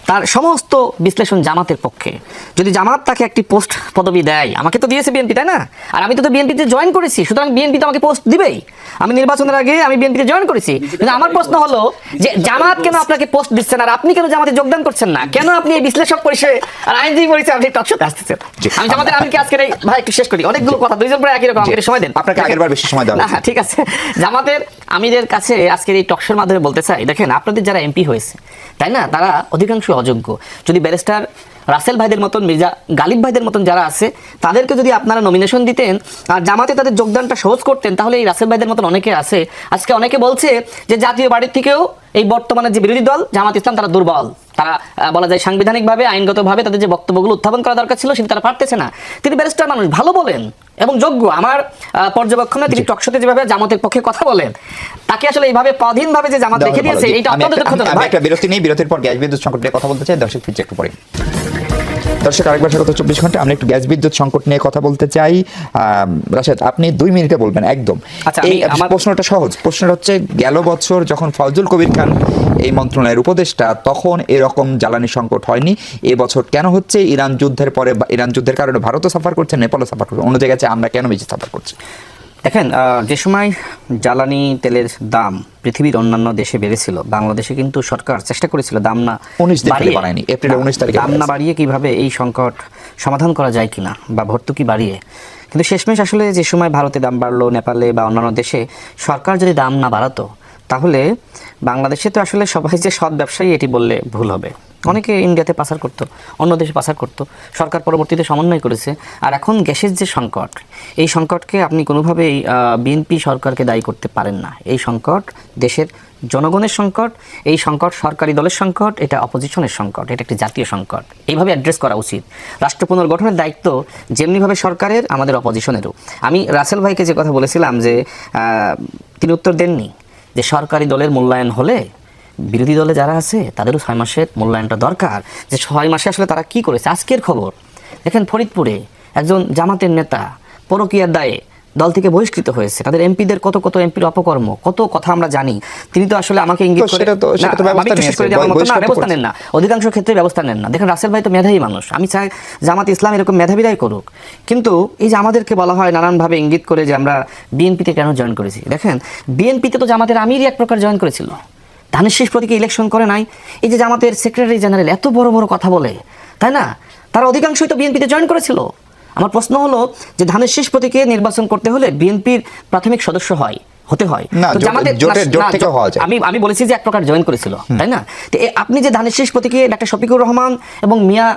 Speaker 1: তার সমস্ত বিশ্লেষণ জামাতের পক্ষে। যদি জামাত তাকে একটি পোস্ট পদবি দেয়, আমাকে তো দিয়েছে বিএনপি, তাই না? আর আমি তো বিএনপিতে জয়েন করেছি, সুতরাং বিএনপি তো আমাকে পোস্ট দিবেই। আমি নির্বাচনের আগে আমি বিএনপিতে জয়েন করেছি, কিন্তু আমার প্রশ্ন হলো যে জামাত কেন আপনাকে পোস্ট দিচ্ছেন, আর আপনি কেন জামাতে যোগদান করছেন না? কেন আপনি এই বিশ্লেষক পরিষদে আর আইনজীবী পরিষদে আপনি টকশোতে আসতেছেন? আমি জামাতের, আমি কি আজকের এই ভাই একটু শেষ করি, অনেকগুলো কথা, দুইজন প্রায় একই রকম, আমাকে সময় দেন।
Speaker 2: আপনাকে আগেরবার বেশি সময় দেওয়া
Speaker 1: না, ঠিক আছে। জামাতের আমিরের কাছে আজকের এই টকশোর মাধ্যমে বলতে চাই, দেখেন আপনাদের যারা এমপি হয়েছে, তাই না, তারা অধিকাংশ অযোগ্য। যদি ব্যারিস্টার রাসেল ভাইদের মতন, মির্জা গালিব ভাইদের মতন যারা আছে, তাদেরকে যদি আপনারা নমিনেশন দিতেন আর জামাতে তাদের যোগদানটা সহজ করতেন, তাহলে এই রাসেল ভাইদের মতন অনেকে আছে। আজকে অনেকে বলছে যে জাতীয় বাড়ির থেকেও এই বর্তমানে যে বিরোধী দল জামাত ইসলাম, তারা দুর্বল। তারা বলা যায় সাংবিধানিকভাবে, আইনগতভাবে তাদের যে বক্তব্যগুলো উত্থাপন করা দরকার ছিল, সেটা তারা পারতেছে না। তিনি ব্যারিস্টার মানুষ, ভালো বলেন এবং যোগ্য। আমার পর্যবেক্ষণে তিনি টকশোতে যেভাবে জামাতের পক্ষে কথা বলেন, তাকে আসলে এইভাবে স্বাধীনভাবে যে জামাত রেখে দিয়েছে, এটা অত্যন্ত দুঃখজনক।
Speaker 2: আমি একটা বিরতি নেই, বিরতির পর গ্যাস বিদ্যুৎ সংকট নিয়ে কথা বলতে চাই। দর্শক ফিরছে একটু পরে। দর্শক, আরেকবার স্বাগত 24 ঘন্টা। আমরা একটু গ্যাস বিদ্যুৎ সংকট নিয়ে কথা বলতে চাই। রাশেদ, আপনি 2 মিনিটে বলবেন একদম।
Speaker 1: আচ্ছা,
Speaker 2: এই আমার প্রশ্নটা সহজ। প্রশ্নটা হচ্ছে, গেল বছর যখন ফজলুল কবির খান এই মন্ত্রণালয়ের উপদেষ্টা, তখন এরকম জ্বালানি সংকট হয়নি। এবছর কেন হচ্ছে? ইরান যুদ্ধের পরে, ইরান যুদ্ধের কারণে ভারতও সাফার করছে, নেপালও সাফার করছে, অন্য জায়গায় আমরা কেন বেশি সাফার করছি?
Speaker 1: দেখেন, যে সময় জ্বালানি তেলের দাম পৃথিবীর অন্যান্য দেশে বেড়েছিল, বাংলাদেশে কিন্তু সরকার চেষ্টা করেছিল দাম না
Speaker 2: 19 বাড়ায়নি, এপ্রিল 19 তারিখে
Speaker 1: দাম না বাড়িয়ে কিভাবে এই সংকট সমাধান করা যায় কিনা, বা ভর্তুকি বাড়িয়ে। কিন্তু শেষমেশ আসলে যে সময় ভারতে দাম বাড়লো, নেপালে বা অন্যান্য দেশে, সরকার যদি দাম না বাড়াতো, তাহলে বাংলাদেশে তো আসলে সবাই যে সৎ ব্যবসায়ী এটি বললে ভুল হবে। অনেকে ইন্ডিয়াতে পাচার করতো, অন্য দেশে পাচার করতো, সরকার পরবর্তীতে সমন্বয় করেছে। আর এখন গ্যাসের যে সংকট, এই সংকটকে আপনি কোনোভাবেই বিএনপি সরকারকে দায়ী করতে পারেন না। এই সংকট দেশের জনগণের সংকট, এই সংকট সরকারি দলের সংকট, এটা অপোজিশনের সংকট, এটা একটি জাতীয় সংকট। এইভাবে অ্যাড্রেস করা উচিত। রাষ্ট্র পুনর্গঠনের দায়িত্ব যেমনিভাবে সরকারের, আমাদের অপোজিশনেরও। আমি রাসেল ভাইকে যে কথা বলেছিলাম, যে তিনি উত্তর দেননি যে সরকারি দলের মূল্যায়ন হলে বিরোধী দলে যারা আছে তাদেরও 6 মাসের মূল্যায়নটা দরকার, যে 6 মাসে আসলে তারা কি করেছে। আজকের খবর দেখেন, ফরিদপুরে একজন জামাতের নেতা পরকীয়ার দায়ে দল থেকে বহিষ্কৃত হয়েছে। তাদের এমপিদের কত কত এমপির অপকর্ম, কত কথা আমরা জানি। তিনি তো আসলে আমাকে ইঙ্গিত করে ব্যবস্থা নেন না, অধিকাংশ ক্ষেত্রে ব্যবস্থা নেন না। দেখেন, রাসেল ভাই তো মেধাবী মানুষ, আমি চাই জামাত ইসলাম এরকম মেধাবীরাই করুক। কিন্তু এই যে আমাদেরকে বলা হয় নানানভাবে ইঙ্গিত করে যে আমরা বিএনপিতে কেন জয়েন করেছি। দেখেন, বিএনপিতে তো জামাতের আমিরই এক প্রকার জয়েন করেছিল, ধানের শীষ প্রতীকে ইলেকশন করে নাই। এই যে জামাতের সেক্রেটারি জেনারেল এত বড় বড় কথা বলে, তাই না, তারা অধিকাংশই তো বিএনপিতে জয়েন করেছিল। আমার প্রশ্ন হলো যে ধানের শীষ প্রতীকে নির্বাচন করতে হলে বিএনপির প্রাথমিক সদস্য হতে হয়। আমি বলেছি যে এক প্রকার জয়েন করেছিল, তাই না? তো আপনি যে ধানের শীষ প্রতীকে ডাক্তার শফিকুর রহমান এবং মিয়া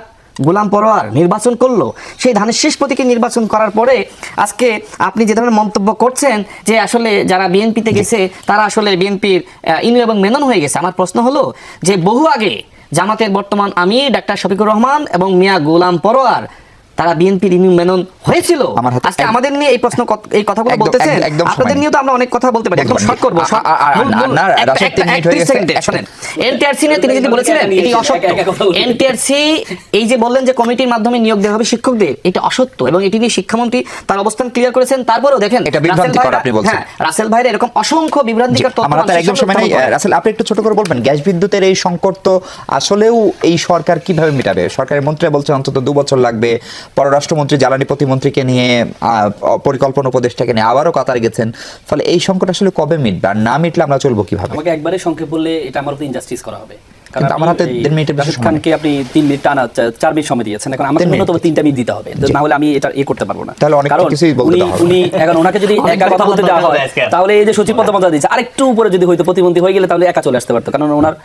Speaker 1: গোলাম পরোয়ার নির্বাচন করলো, সেই ধানের শীষ প্রতীকে নির্বাচন করার পরে আজকে আপনি যে ধরনের মন্তব্য করছেন যে আসলে যারা বিএনপিতে গেছে তারা আসলে বিএনপির ইনু এবং মেনন হয়ে গেছে। আমার প্রশ্ন হলো যে বহু আগে জামাতের বর্তমান আমির ডাক্তার শফিকুর রহমান এবং মিয়া গোলাম পরোয়ার তারা বিএনপির ইনু মেনন হয়েছিল। আজকে আমাদের নিয়ে এই প্রশ্ন, এই কথাগুলো বলতেছেন, আপনাদের নিয়েও তো আমরা অনেক কথা বলতে পারি। একদম শর্ট করব। শুনেন, এনটিআরসি নিয়ে তিনি যদি বলেছিলেন এটি অসত্য, এনটিআরসি এই যে বললেন যে কমিটির মাধ্যমে নিয়োগ দেওয়া হবে শিক্ষকদের, এটা অসত্য এবং এটি নিয়ে শিক্ষামন্ত্রী তার অবস্থান ক্লিয়ার করেছেন। তারপরেও দেখেন, রাসেল ভাইয়ের এরকম অসংখ্য বিভ্রান্তিকর তথ্য।
Speaker 2: আমার হাতে একদম সময় নাই। রাসেল, আপনি একটু ছোট করে বলবেন, গ্যাস বিদ্যুতের এই সংকট তো আসলেও এই সরকার কিভাবে মেটাবে? সরকারের মন্ত্রী বলছেন অন্তত 2 বছর লাগবে। পররাষ্ট্রমন্ত্রী জ্বালানি প্রতিমন্ত্রীকে নিয়ে, পরিকল্পনা উপদেষ্টাকে নিয়ে আবারও কাতার গেছেন। ফলে এই সংকট আসলে কবে মিটবে? আর না মিটলে আমরা চলবো কিভাবে?
Speaker 3: আমাকে একবারে সংক্ষেপ বললে এটা আমার উপর ইনজাস্টিস করা হবে।
Speaker 2: কিন্তু আমার হাতে 1.5 মিনিটের বেশি সময়।
Speaker 3: খানকে আপনি 3 মিনিট টানা 4 মিনিট সময় দিয়েছেন, এখন আমাকে ন্যূনতম 3টা মিনিট দিতে হবে, না হলে আমি এটা করতে পারবো না।
Speaker 2: তাহলে অনেক কিছুই বলতে হবে।
Speaker 3: উনি এখন ওনাকে যদি একা কথা বলতে দেওয়া হয়, তাহলে এই যে সচিব পদমর্যাদা দিয়েছে, আরেকটু উপরে যদি হয়তো প্রতিমন্ত্রী হয়ে গেলে তাহলে একা চলে আসতে পারতো, কারণ ওনার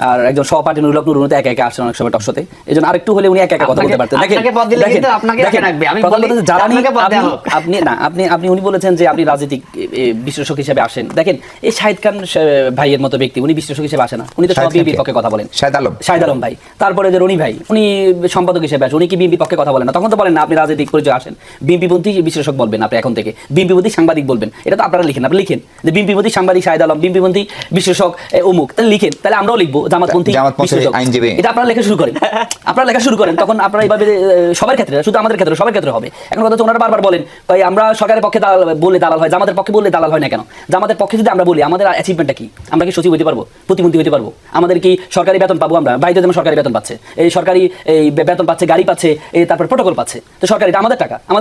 Speaker 3: আর একজন সহপাঠী নুরুল নুরুল একা একা আসছেন অনেক সময় টকশোতে। এইজন্য আরেকটু হলে উনি একা একা কথা বলতে পারতেন। আপনি উনি বলেছেন যে আপনি রাজনৈতিক বিশ্লেষক হিসেবে আসেন। দেখেন, এই শাহিদ খান ভাইয়ের মতো ব্যক্তি, উনি বিশ্লেষক হিসেবে আসে না, উনি তো সব বিএনপির পক্ষে কথা বলেন। বলেন?
Speaker 2: শাহেদ আলম
Speaker 3: ভাই। তারপরে যে রনি ভাই, উনি সম্পাদক হিসেবে আসেন, উনি কি বিএনপি পক্ষে কথা বলেন না? তখন তো বলেন না আপনি রাজনৈতিক পরিচয় আসেন, বিএনপিপন্থী বিশ্লেষক বলবেন আপনি এখন থেকে, বিএনপিপন্থী সাংবাদিক বলবেন। এটা তো আপনারা লিখেন, আপনি লিখেন যে বিএনপিপন্থী সাংবাদিক শাহেদ আলম, বিএনপিপন্থী বিশ্লেষক অমুক, তাহলে লিখেন। তাহলে আমরাও লিখবো জামাতপন্থী বিশ্লেষক।
Speaker 2: আইনজীবী।
Speaker 3: এটা আপনারা লেখা শুরু করেন, আপনারা লেখা শুরু করেন, তখন আপনারা এইভাবে সবার ক্ষেত্রে, শুধু আমাদের ক্ষেত্রে, সবার ক্ষেত্রে হবে। এখন কথা হচ্ছে ওনারা বারবার বলেন ভাই আমরা সরকারের পক্ষে বললে দালাল হয়, জামাতের পক্ষে বললে দালাল হয় না কেন? জামাতের পক্ষে যদি আমরা বলি আমাদের অ্যাচিভমেন্টটা কি? আমরা কি সচিব হতে পারবো, প্রতিমন্ত্রী হতে পারবো? আমাদের কি সরকারি বেতন পাবো? আমরা ভাইদের যেমন সরকারি বেতন পাচ্ছে, এই সরকারি এই বেতন পাচ্ছে, গাড়ি পাচ্ছে, এই তারপর প্রোটোকল পাচ্ছে, তো সরকারি এটা আমাদের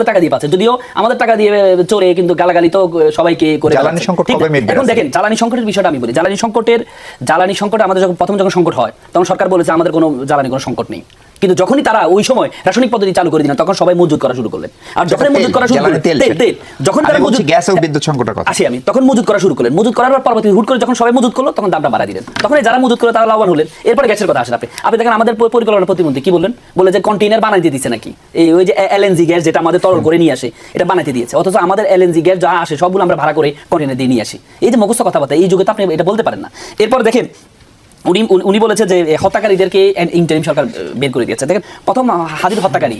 Speaker 3: টাকা দিয়ে পাচ্ছে। যদিও আমাদের টাকা দিয়ে চলে, কিন্তু গালাগালি তো সবাইকে করে।
Speaker 2: জ্বালানি সংকট কবে মিটবে?
Speaker 3: এখন দেখেন জ্বালানি সংকটের বিষয়টা আমি বলি। জ্বালানি সংকট আমাদের যখন সংকট হয় তখন সরকার বলেছে আমাদের কোনো জ্বালানি কোনো সংকট নেই, কিন্তু যখনই তারা ওই সময় রাসায়নিক পদ্ধতি চালু করে দিলেন তখন সবাই মজুত করা শুরু করলেন। আর যখন মজুত করা শুরু করলেন তেল, যখন তারা মজুত,
Speaker 2: গ্যাস ও বিদ্যুৎ সংকটের কথা
Speaker 3: আসি আমি, তখন মজুত করা শুরু করলেন। মজুত করার পর পরবর্তী হুট করে যখন সবাই মজুত করলো তখন দামটা বাড়া দিলেন। তখন যারা মজুত করে তারা লাভবান হলেন। এরপরে গ্যাসের কথা আসেন আপনি দেখেন আমাদের পরিকল্পনা প্রতিমন্ত্রী কি বললেন, বলে যে কন্টেইনার বানাইতে দিচ্ছে নাকি, এই ওই যে এলএনজি গ্যাস যেটা আমাদের তরল করে নিয়ে আসে এটা বানাইতে দিয়েছে, অথচ আমাদের এলএনজি গ্যাস যা আসে সবগুলো আমরা ভাড়া করে কন্টেইনার দিয়ে নিয়ে আসি। এই যে মুখস্থ কথাবার্তা, এই যুগে তো আপনি এটা বলতে পারেন না। এরপর দেখেন উনি বলেছে যে হত্যাকারীদেরকে ইন্টারিম সরকার বের করে দিয়েছে। দেখেন প্রথম হাজির হত্যাকারী